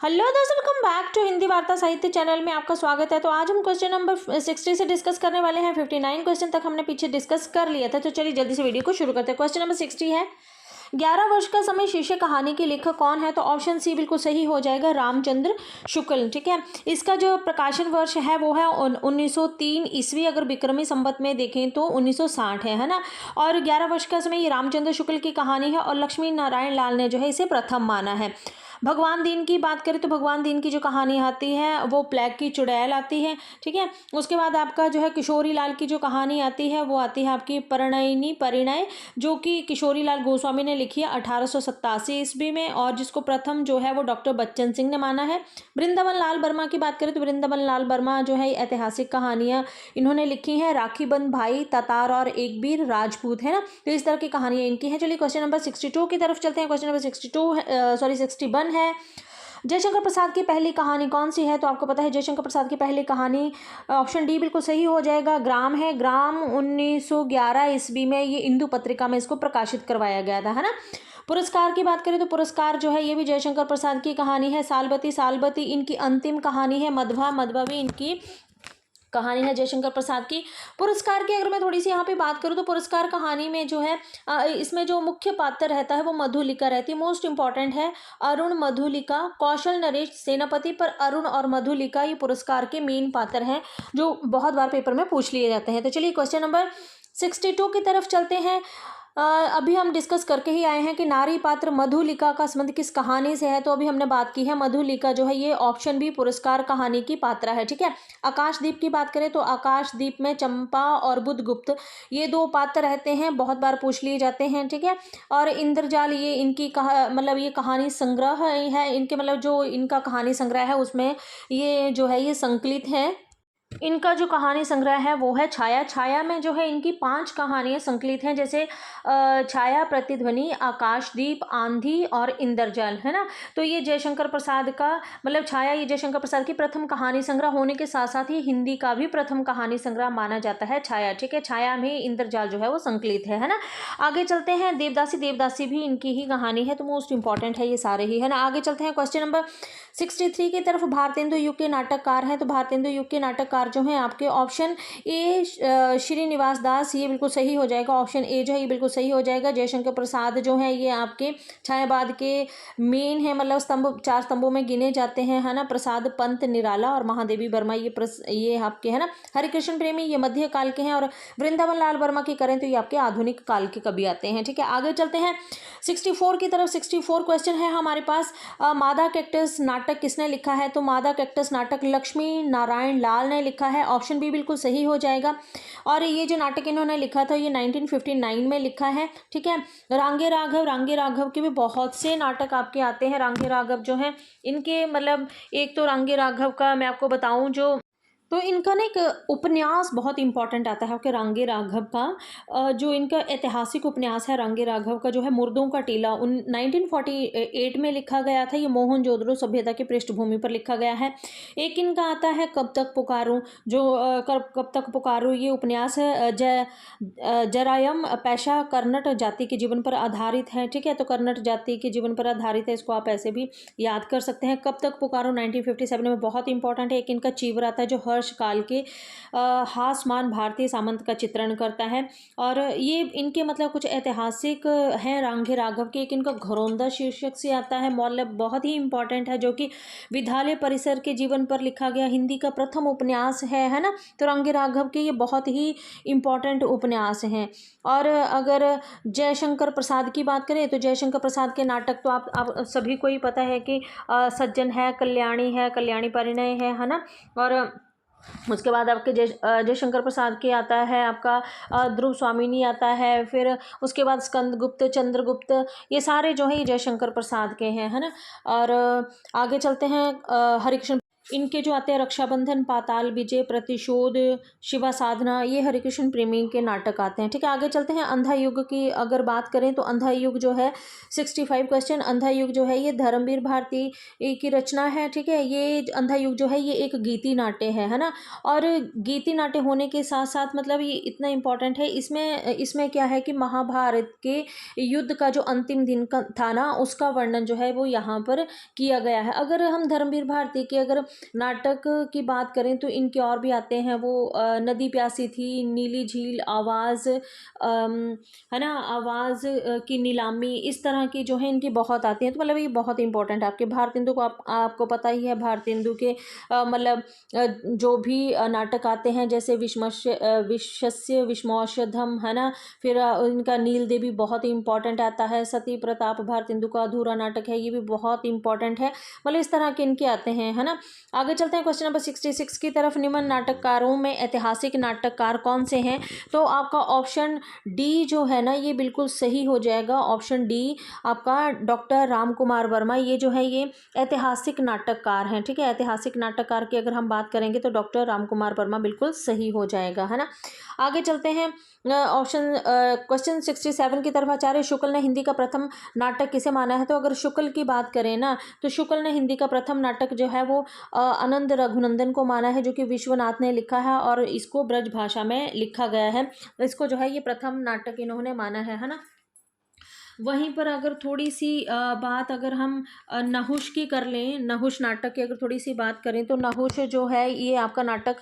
Hello दोस्तों, welcome back to Hindi वार्ता साहित्य चैनल में आपका स्वागत है। तो आज हम क्वेश्चन नंबर 60 से डिस्कस करने वाले हैं। 59 क्वेश्चन तक हमने पीछे डिस्कस कर लिया था, तो चलिए जल्दी से वीडियो को शुरू करते हैं। क्वेश्चन नंबर 60 है, 11 वर्ष का समय शीर्षक कहानी के लेखक कौन है? तो ऑप्शन सी बिल्कुल सही हो जाएगा, रामचंद्र शुक्ल। ठीक है, इसका जो प्रकाशन वर्ष है वो है 1903 ईस्वी। अगर विक्रमी संवत में देखें तो 1960 है ना। और 11 वर्ष का समय ये रामचंद्र शुक्ल की कहानी है और लक्ष्मी नारायण लाल ने जो है इसे प्रथम माना है। भगवान दीन की बात करें तो भगवान दीन की जो कहानी आती है वो प्लेग की चुड़ैल आती है। ठीक है, उसके बाद आपका जो है किशोरी लाल की जो कहानी आती है वो आती है आपकी परिणय, जो कि किशोरी लाल गोस्वामी ने लिखी है 1887 ईस्वी में, और जिसको प्रथम जो है वो डॉक्टर बच्चन सिंह ने माना है। वृंदावन लाल वर्मा की बात करें तो वृंदावन लाल वर्मा जो है ऐतिहासिक कहानियां इन्होंने लिखी हैं, राखी बंद भाई, तातार और एक वीर राजपूत, है ना। तो इस तरह की कहानियां इनकी हैं। चलिए क्वेश्चन नंबर 62 की तरफ चलते हैं। क्वेश्चन नंबर 61 है, जयशंकर प्रसाद की पहली कहानी कौन सी है? तो आपको पता है जयशंकर प्रसाद की पहली कहानी ऑप्शन डी बिल्कुल सही हो जाएगा, ग्राम है। ग्राम 1911 ईस्वी में ये इंदु पत्रिका में इसको प्रकाशित करवाया गया था, है ना। पुरस्कार की बात करें तो पुरस्कार जो है ये भी जयशंकर प्रसाद की कहानी है। सालबती इनकी अंतिम कहानी है। मधवा भी इनकी कहानी है जयशंकर प्रसाद की। पुरस्कार की अगर मैं थोड़ी सी यहाँ पे बात करूँ तो पुरस्कार कहानी में जो है इसमें जो मुख्य पात्र रहता है वो मधुलिका रहती है, मोस्ट इंपॉर्टेंट है। अरुण, मधुलिका, कौशल, नरेश, सेनापति, पर अरुण और मधुलिका ये पुरस्कार के मेन पात्र हैं जो बहुत बार पेपर में पूछ लिए जाते हैं। तो चलिए क्वेश्चन नंबर 62 की तरफ चलते हैं। अभी हम डिस्कस करके ही आए हैं कि नारी पात्र मधुलिका का संबंध किस कहानी से है। तो अभी हमने बात की है मधुलिका जो है ये ऑप्शन बी पुरस्कार कहानी की पात्रा है। ठीक है, आकाशदीप की बात करें तो आकाशदीप में चंपा और बुधगुप्त ये दो पात्र रहते हैं, बहुत बार पूछ लिए जाते हैं। ठीक है, और इंद्रजाल ये इनकी मतलब ये कहानी संग्रह है, इनके मतलब जो इनका कहानी संग्रह है उसमें ये जो है ये संकलित है। इनका जो कहानी संग्रह है वो है छाया में जो है इनकी 5 कहानियां संकलित हैं, जैसे छाया, प्रतिध्वनि, आकाशदीप, आंधी और इंद्रजाल, है ना। तो ये जयशंकर प्रसाद का मतलब छाया ये जयशंकर प्रसाद की प्रथम कहानी संग्रह होने के साथ साथ ही हिंदी का भी प्रथम कहानी संग्रह माना जाता है छाया। ठीक है, छाया में इंद्रजाल जो है वो संकलित है ना। आगे चलते हैं, देवदासी भी इनकी ही कहानी है, तो मोस्ट इंपॉर्टेंट है ये सारे ही, है ना। आगे चलते हैं क्वेश्चन नंबर 63 की तरफ। भारतेंदु युग के नाटककार हैं, तो भारतेंदु युग के नाटककार जो हैं आपके ऑप्शन ए श्रीनिवास दास ये बिल्कुल सही हो जाएगा। ऑप्शन ए जो है ये बिल्कुल सही हो जाएगा। जयशंकर प्रसाद जो है ये आपके छायावाद के मेन है, मतलब स्तंभ 4 स्तंभों में गिने जाते हैं, है ना। प्रसाद, पंत, निराला और महादेवी वर्मा ये आपके है ना। हरिकृष्ण प्रेमी ये मध्य काल के हैं, और वृंदावन लाल वर्मा की करें तो ये आपके आधुनिक काल के कवि आते हैं। ठीक है, आगे चलते हैं 64 की तरफ। 64 क्वेश्चन है हमारे पास, मादा कैक्टस नाटक किसने लिखा है? तो मादा कैक्टस नाटक लक्ष्मी नारायण लाल ने लिखा है। ऑप्शन बी बिल्कुल सही हो जाएगा। और ये जो नाटक इन्होंने लिखा था ये 1959 में लिखा है। ठीक है, रांगे राघव के भी बहुत से नाटक आपके आते हैं। रांगे राघव जो है इनके मतलब एक तो रांगे राघव का मैं आपको बताऊं जो तो इनका ना एक उपन्यास बहुत इंपॉर्टेंट आता है कि रांगे राघव का जो इनका ऐतिहासिक उपन्यास है रांगे राघव का जो है मुर्दों का टीला 1948 में लिखा गया था। ये मोहनजोदड़ो सभ्यता की पृष्ठभूमि पर लिखा गया है। एक इनका आता है कब तक पुकारूं, जो कब तक पुकारूं ये उपन्यास है जरायम पेशा कर्नट जाति के जीवन पर आधारित है। ठीक है, तो कर्नट जाति के जीवन पर आधारित है, इसको आप ऐसे भी याद कर सकते हैं। कब तक पुकारूं 1957 में बहुत इंपॉर्टेंट है। एक इनका चीवर आता है जो हर्ष काल के हासमान भारतीय सामंत का चित्रण करता है, और ये इनके मतलब कुछ ऐतिहासिक हैं रांगे राघव के। एक इनका घरौंदा शीर्षक से आता है, मतलब बहुत ही इंपॉर्टेंट है, जो कि विद्यालय परिसर के जीवन पर लिखा गया हिंदी का प्रथम उपन्यास है ना। तो रांगे राघव के ये बहुत ही इंपॉर्टेंट उपन्यास हैं। और अगर जयशंकर प्रसाद की बात करें तो जयशंकर प्रसाद के नाटक तो आप सभी को ही पता है कि सज्जन है, कल्याणी परिणय है ना। और उसके बाद आपके जयशंकर प्रसाद के आता है आपका ध्रुव स्वामिनी आता है, फिर उसके बाद स्कंदगुप्त, चंद्रगुप्त, ये सारे जो है ये जयशंकर प्रसाद के हैं, है ना। और आगे चलते हैं हरिकृष्ण इनके जो आते हैं रक्षाबंधन, पाताल विजय, प्रतिशोध, शिवा साधना, ये हरिकृष्ण प्रेमी के नाटक आते हैं। ठीक है, आगे चलते हैं। अंधा युग की अगर बात करें तो अंधा युग जो है 65 क्वेश्चन। अंधा युग जो है ये धर्मवीर भारती की रचना है। ठीक है, ये अंधा युग जो है ये एक गीति नाट्य है ना। और गीति नाट्य होने के साथ साथ मतलब ये इतना इम्पोर्टेंट है, इसमें क्या है कि महाभारत के युद्ध का जो अंतिम दिन का था ना, उसका वर्णन जो है वो यहाँ पर किया गया है। अगर हम धर्मवीर भारती के अगर नाटक की बात करें तो इनके और भी आते हैं, वो नदी प्यासी थी, नीली झील, आवाज़, है ना, आवाज़ की नीलामी, इस तरह की जो है इनकी बहुत आती हैं। तो मतलब ये बहुत इंपॉर्टेंट है। आपके भारतेंदु को आपको पता ही है, भारतेंदु के मतलब जो भी नाटक आते हैं जैसे विश्वस्य विष्मौषधम, है ना, फिर इनका नील देवी बहुत ही इंपॉर्टेंट आता है, सती प्रताप भारतेंदु का अधूरा नाटक है, ये भी बहुत इंपॉर्टेंट है। मतलब इस तरह के इनके आते हैं, है ना। आगे चलते हैं क्वेश्चन नंबर 66 की तरफ। निम्न नाटककारों में ऐतिहासिक नाटककार कौन से हैं? तो आपका ऑप्शन डी जो है ना ये बिल्कुल सही हो जाएगा। ऑप्शन डी आपका डॉक्टर राम कुमार वर्मा, ये जो है ये ऐतिहासिक नाटककार हैं। ठीक है, ऐतिहासिक नाटककार की अगर हम बात करेंगे तो डॉक्टर राम कुमार वर्मा बिल्कुल सही हो जाएगा, है ना। आगे चलते हैं क्वेश्चन 67 की तरफ। आचार्य शुक्ल ने हिंदी का प्रथम नाटक किसे माना है? तो अगर शुक्ल की बात करें ना तो शुक्ल ने हिंदी का प्रथम नाटक जो है वो आनंद रघुनंदन को माना है, जो कि विश्वनाथ ने लिखा है और इसको ब्रज भाषा में लिखा गया है। इसको जो है ये प्रथम नाटक इन्होंने माना है ना। वहीं पर अगर थोड़ी सी बात अगर हम नहुष की कर लें, नहुष नाटक की अगर थोड़ी सी बात करें तो नहुष जो है ये आपका नाटक,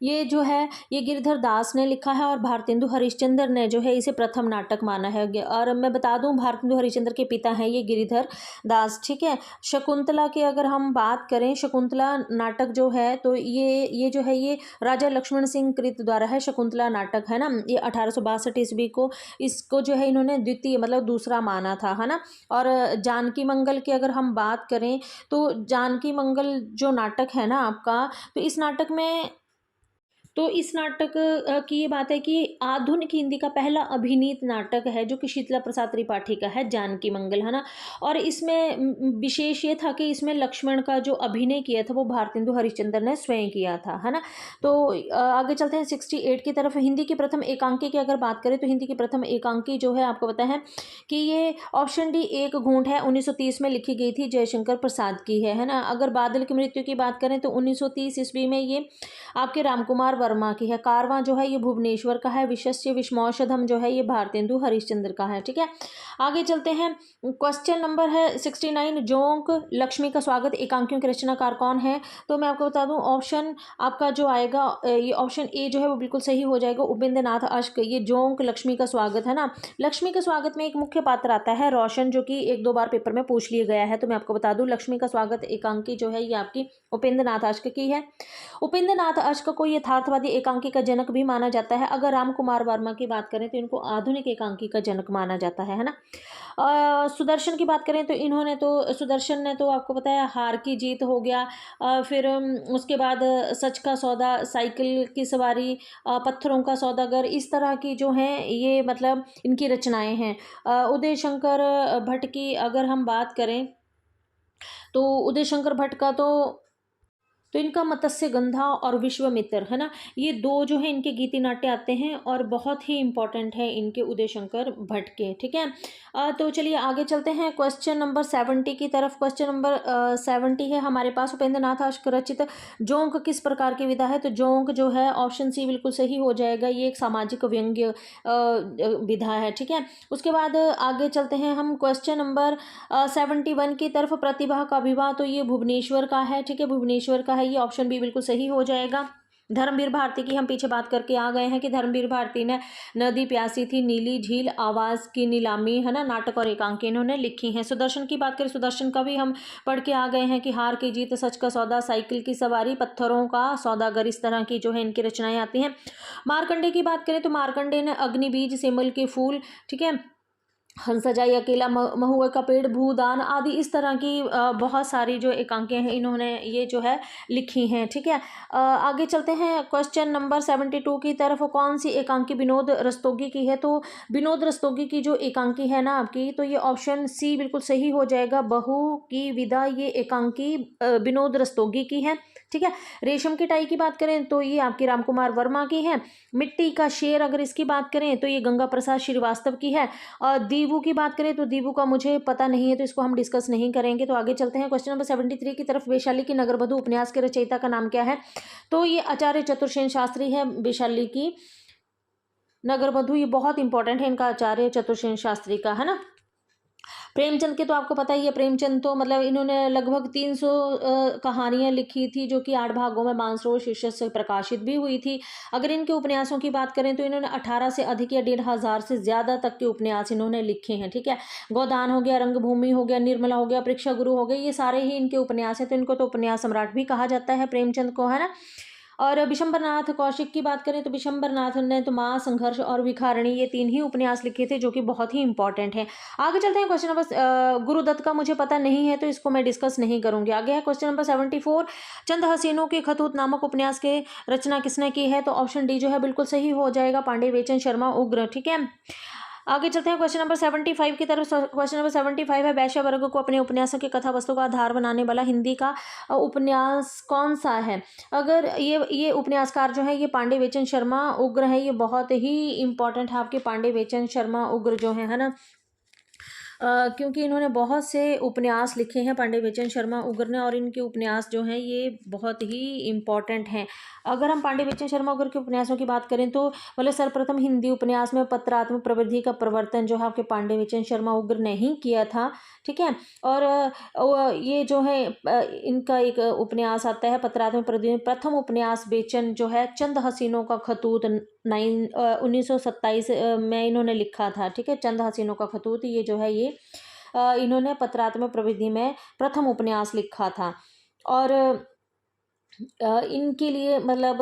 ये जो है ये गिरिधर दास ने लिखा है और भारतेंदु हरिश्चंद्र ने जो है इसे प्रथम नाटक माना है। और मैं बता दूं भारतेंदु हरिश्चंद्र के पिता हैं ये गिरिधर दास। ठीक है, शकुंतला की अगर हम बात करें, शकुंतला नाटक जो है तो ये जो है ये राजा लक्ष्मण सिंह कृत द्वारा है, शकुंतला नाटक, है ना। ये 1862 ईस्वी को इसको जो है इन्होंने द्वितीय मतलब दूसरा माना था, है ना। और जानकी मंगल की अगर हम बात करें तो जानकी मंगल जो नाटक है ना आपका, तो इस नाटक की ये बात है कि आधुनिक हिंदी का पहला अभिनीत नाटक है जो कि शीतला प्रसाद त्रिपाठी का है, जानकी मंगल, है ना। और इसमें विशेष ये था कि इसमें लक्ष्मण का जो अभिनय किया था वो भारतेंदु हरिश्चंद्र ने स्वयं किया था, है ना। तो आगे चलते हैं 68 की तरफ। हिंदी की प्रथम एकांकी की अगर बात करें तो हिंदी की प्रथम एकांकी जो है आपको पता है कि ये ऑप्शन डी एक घूंट है, 1930 में लिखी गई थी, जयशंकर प्रसाद की है ना। अगर बादल की मृत्यु की बात करें तो 1930 ईस्वी में ये आपके रामकुमार वर्मा की है। कारवां जो है ये भुवनेश्वर का है। विशस्य विष्मौषधम जो है ये भारतेंदु हरिश्चंद्र का है। ठीक है, आगे चलते हैं। क्वेश्चन नंबर है 69। जोंक लक्ष्मी का स्वागत एकांकियों के रचनाकार कौन है? तो मैं आपको बता दूं ऑप्शन आपका जो आएगा ये ऑप्शन ए जो है वो बिल्कुल सही हो जाएगा, उपेंद्र नाथ अश्क। ये जोंक लक्ष्मी का स्वागत है ना। लक्ष्मी के स्वागत में एक मुख्य पात्र आता है रोशन, जो कि एक दो बार पेपर में पूछ लिया गया है। तो मैं आपको बता दूं लक्ष्मी का स्वागत एकांकी जो है ये आपकी उपेंद्र नाथ अश्क की है। उपेंद्र नाथ अश्क को यथार्थवादी एकांकी का जनक भी माना जाता है। अगर राम कुमार वर्मा की बात करें तो इनको आधुनिक एकांकी का जनक माना जाता है ना। सुदर्शन की बात करें तो इन्होंने तो सुदर्शन ने तो आपको पता है हार की जीत हो गया, फिर उसके बाद सच का सौदा, साइकिल की सवारी, पत्थरों का सौदागर, इस तरह की जो हैं ये मतलब इनकी रचनाएं हैं। उदय शंकर भट्ट की अगर हम बात करें तो उदय शंकर भट्ट का तो इनका मत्स्य गंधा और विश्वामित्र, है ना, ये दो जो है इनके गीति नाट्य आते हैं और बहुत ही इंपॉर्टेंट है इनके उदय शंकर भट्ट के। ठीक है, तो चलिए आगे चलते हैं क्वेश्चन नंबर 70 की तरफ। क्वेश्चन नंबर 70 है हमारे पास, उपेंद्र नाथ अश्क रचित जोंक किस प्रकार की विधा है? तो जोंक जो है ऑप्शन सी बिल्कुल सही हो जाएगा, ये एक सामाजिक व्यंग्य विधा है। ठीक है, उसके बाद आगे चलते हैं हम क्वेश्चन नंबर 71 की तरफ। प्रतिभा का विवाह, तो ये भुवनेश्वर का है। ठीक है, भुवनेश्वर का है, ये ऑप्शन बी बिल्कुल सही हो जाएगा। धर्मवीर भारती की हम पीछे बात करके आ गए हैं कि धर्मवीर भारती ने नदी प्यासी थी, नीली झील, आवाज की नीलामी, है ना, नाटक और एकांकी इन्होंने लिखी हैं। सुदर्शन की बात करें, सुदर्शन का भी हम पढ़ के आ गए हैं कि हार की जीत, सच का सौदा, साइकिल की सवारी, पत्थरों का सौदागर, इस तरह की जो है इनकी रचनाएं आती हैं। मार्कंडे की बात करें तो मार्कंडे ने अग्निबीज, सेमल के फूल, ठीक है, हंसजाई, अकेला, महुए का पेड़, भूदान आदि इस तरह की बहुत सारी जो एकांकें हैं इन्होंने ये जो है लिखी हैं। ठीक है, आगे चलते हैं क्वेश्चन नंबर 72 की तरफ। कौन सी एकांकी विनोद रस्तोगी की है? तो विनोद रस्तोगी की जो एकांकी है ना आपकी, तो ये ऑप्शन सी बिल्कुल सही हो जाएगा। बहू की विदा ये एकांकी विनोद रस्तोगी की है। ठीक है, रेशम की टाई की बात करें तो ये आपकी रामकुमार वर्मा की है। मिट्टी का शेर अगर इसकी बात करें तो ये गंगा प्रसाद श्रीवास्तव की है। और दीवू की बात करें तो दीवू का मुझे पता नहीं है, तो इसको हम डिस्कस नहीं करेंगे। तो आगे चलते हैं क्वेश्चन नंबर 73 की तरफ। वैशाली की नगरवधु उपन्यास के रचयिता का नाम क्या है? तो ये आचार्य चतुर्सेन शास्त्री है। वैशाली की नगरवधु ये बहुत इंपॉर्टेंट है इनका, आचार्य चतुर्सेन शास्त्री का, है ना। प्रेमचंद के तो आपको पता ही है, प्रेमचंद तो मतलब इन्होंने लगभग 300 कहानियां लिखी थी जो कि 8 भागों में मानसरोवर शीर्षक से प्रकाशित भी हुई थी। अगर इनके उपन्यासों की बात करें तो इन्होंने 18 से अधिक या 1500 से ज़्यादा तक के उपन्यास इन्होंने लिखे हैं। ठीक है, गोदान हो गया, रंगभूमि हो गया, निर्मला हो गया, परीक्षा गुरु हो गए, ये सारे ही इनके उपन्यास हैं। तो इनको तो उपन्यास सम्राट भी कहा जाता है प्रेमचंद को, है ना। और विशंबरनाथ कौशिक की बात करें तो विशंबरनाथ ने तो माँ, संघर्ष और भिखारिणी ये 3 ही उपन्यास लिखे थे जो कि बहुत ही इंपॉर्टेंट हैं। आगे चलते हैं क्वेश्चन नंबर गुरुदत्त का मुझे पता नहीं है तो इसको मैं डिस्कस नहीं करूंगी। आगे है क्वेश्चन नंबर 74। चंद हसीनों के खतूत नामक उपन्यास के रचना किसने की है? तो ऑप्शन डी जो है बिल्कुल सही हो जाएगा, पांडे बेचन शर्मा उग्र। ठीक है, आगे चलते हैं क्वेश्चन नंबर 75 की तरफ। क्वेश्चन नंबर 75 है, वैश्य वर्ग को अपने उपन्यासों की कथा वस्तु का आधार बनाने वाला हिंदी का उपन्यास कौन सा है? अगर ये उपन्यासकार जो है ये पांडे बेचन शर्मा उग्र है। ये बहुत ही इंपॉर्टेंट है आपके पांडे बेचन शर्मा उग्र जो है ना। क्योंकि इन्होंने बहुत से उपन्यास लिखे हैं पांडे बेचन शर्मा उग्र ने, और इनके उपन्यास जो हैं ये बहुत ही इम्पॉर्टेंट हैं। अगर हम पांडे बेचन शर्मा उग्र के उपन्यासों की बात करें तो मतलब सर्वप्रथम हिंदी उपन्यास में पत्रात्मक प्रवृत्ति का प्रवर्तन जो है आपके पांडे बेचन शर्मा उग्र ने ही किया था। ठीक है, और ये जो है इनका एक उपन्यास आता है पत्रात्मक प्रवृत्ति, प्रथम उपन्यास बेचन जो है चंद हसीनों का खतूत 1927 में इन्होंने लिखा था। ठीक है, चंद हसीनों का खतूत ये जो है ये इन्होंने पत्रात्मक प्रवृत्ति में प्रथम उपन्यास लिखा था। और इनके लिए मतलब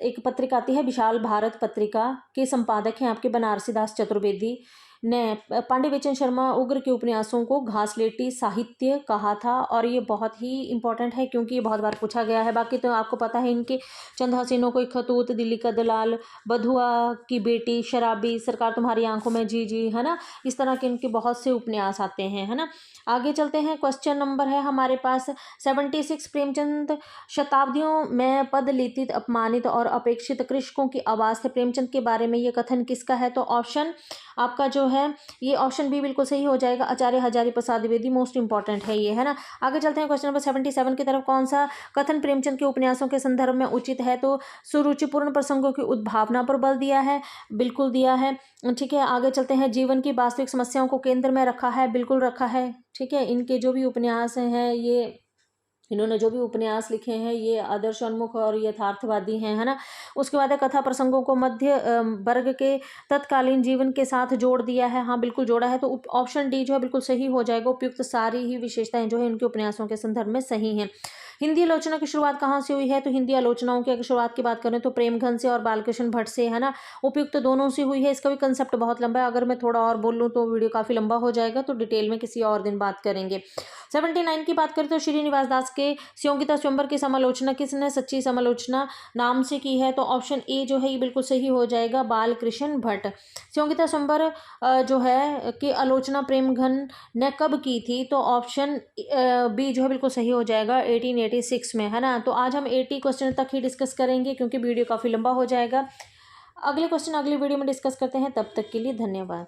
एक पत्रिका आती है विशाल भारत पत्रिका के संपादक हैं आपके बनारसी दास चतुर्वेदी ने पांडे बेचन शर्मा उग्र के उपन्यासों को घासलेटी साहित्य कहा था। और ये बहुत ही इंपॉर्टेंट है क्योंकि ये बहुत बार पूछा गया है। बाकी तो आपको पता है इनके चंद हसीनों को एक खतूत, दिल्ली का दलाल, बधुआ की बेटी, शराबी, सरकार तुम्हारी आंखों में जी जी, है ना। इस तरह के इनके बहुत से उपन्यास आते हैं, है ना। आगे चलते हैं, क्वेश्चन नंबर है हमारे पास 76। प्रेमचंद शताब्दियों में पद लिखित, अपमानित और अपेक्षित कृषकों की आवाज़ थे। प्रेमचंद के बारे में ये कथन किसका है? तो ऑप्शन आपका जो है ये ऑप्शन बी बिल्कुल सही हो जाएगा, आचार्य हजारी प्रसाद द्विवेदी। मोस्ट इंपॉर्टेंट है ये, है ना। आगे चलते हैं क्वेश्चन नंबर 77 की तरफ। कौन सा कथन प्रेमचंद के उपन्यासों के संदर्भ में उचित है? तो सुरुचिपूर्ण प्रसंगों की उद्भावना पर बल दिया है, बिल्कुल दिया है। ठीक है, आगे चलते हैं, जीवन की वास्तविक समस्याओं को केंद्र में रखा है, बिल्कुल रखा है। ठीक है, इनके जो भी उपन्यास हैं ये इन्होंने जो भी उपन्यास लिखे हैं ये आदर्शोन्मुख और यथार्थवादी हैं, है ना। उसके बाद कथा प्रसंगों को मध्य वर्ग के तत्कालीन जीवन के साथ जोड़ दिया है, हाँ बिल्कुल जोड़ा है। तो ऑप्शन डी जो है बिल्कुल सही हो जाएगा। उपयुक्त सारी ही विशेषताएं जो है इनके उपन्यासों के संदर्भ में सही हैं। हिंदी आलोचना की शुरुआत कहाँ से हुई है? तो हिंदी आलोचनाओं की अगर शुरुआत की बात करें तो प्रेमघन से और बालकृष्ण भट्ट से, है ना। उपयुक्त दोनों से हुई है। इसका भी कंसेप्ट बहुत लंबा है, अगर मैं थोड़ा और बोल लूँ तो वीडियो काफ़ी लंबा हो जाएगा, तो डिटेल में किसी और दिन बात करेंगे। 79 की बात करें तो श्रीनिवास दास के स्योंगिता स्वयंवर की समालोचना किसने सच्ची समालोचना नाम से की है? तो ऑप्शन ए जो है ये बिल्कुल सही हो जाएगा, बालकृष्ण भट्ट। स्योंगिता स्वयंवर जो है कि आलोचना प्रेमघन ने कब की थी? तो ऑप्शन बी जो है बिल्कुल सही हो जाएगा, 1886 में, है ना। तो आज हम 80 क्वेश्चन तक ही डिस्कस करेंगे क्योंकि वीडियो काफ़ी लंबा हो जाएगा। अगले क्वेश्चन अगली वीडियो में डिस्कस करते हैं, तब तक के लिए धन्यवाद।